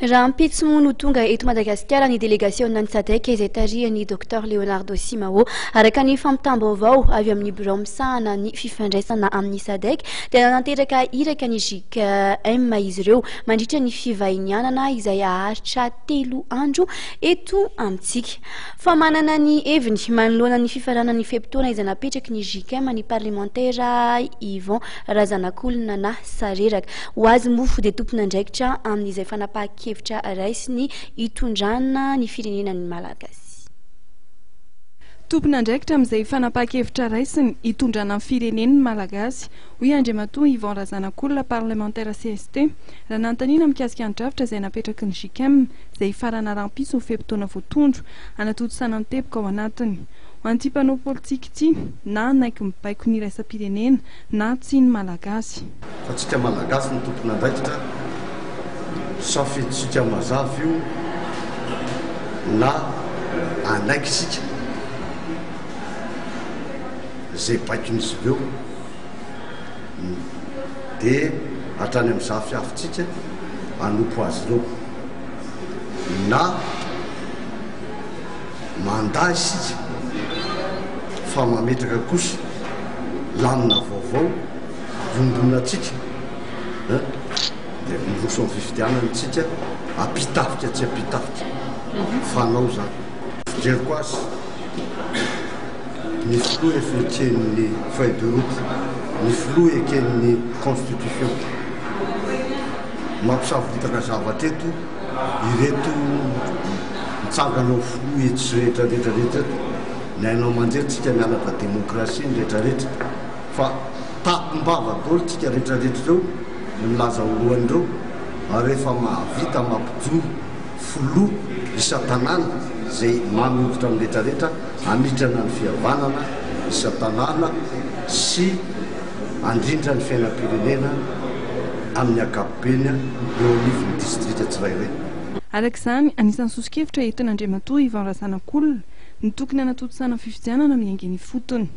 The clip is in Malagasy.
raha ampitsimono tonga eto Madagasikara ny délégation-na ny SADC izay tarihany Dr Leonardo Simao araka ny fampitam-baovao avy amin'ny bureau misahana ny fifandraisana amin'ny SADC dia nateraka iraka ny JICM izy ireo mandritra ny fivahinianana izay aharitra 3 andro eto amintsika fa manana ny heviny manoloana ny fifaranany feptaona izay napetraky ny JICM ny parlementaire Yvon Razanakolona na Sareraka ho azy mofo dia tompona andraikitra amin'izay fanapahan-kevitra raisiny hitondrana ny firenenan'ny Malagasy. Tompona andraikitra amin'izay fanapahan-kevitra raisiny hitondrana ny firenenan'ny Malagasy hoy Andriamatoa Yvon Razanakolona parlementaire CST raha nantaniana mikasika an-drafitra izay napetraky ny JICM izay farana rampiso ny feptaona voatondro anatoto sanantepika ao anatiny. Ho an'ity mpanao politika ity na naiky mibaiko ny iraisam-pirenena na tsy ny Malagasy. Fa tsika Malagasy ny tompona andraikitra safiditsika mazava io na anaikitsika zay baikon'izy ireo dia hatrany amin'izay fiafitsika anompo azy ireo na manda isika fa mametraka kosa lamina vaovao rondronatsika dia miroso amin'ny fifidianana tsika apitafika tsy apitafika fanao zany fijeriko azy ny filoha efa eken'ny feuille de route ny filoha eken'ny constitution mampisafiritaka zavatra eto ireto mitsanganao filoha etsy rehetrarehetrarehetra ny ainao manjery tsika mianatra demokrasia ny rehetrarehetra fa tapombava dolo tsika rehetrarehetra reo milaza olohan'ireo ary rehefa mahavita mampijoro filoha isa-tanàna zay manolotra amin'ny rehetrarehetra amitrana ny fihavanana isa-tanàna sy andrindra ny fiainam-pirenena amin'ny ankapobeny eo anivon'ny distrika tsirairay. Arak'izany anisan'ny sosikevitra entin'Andriamatoa Yvon Razanakolona ny tokony hanatotosana fifidianana miainga ny fotony.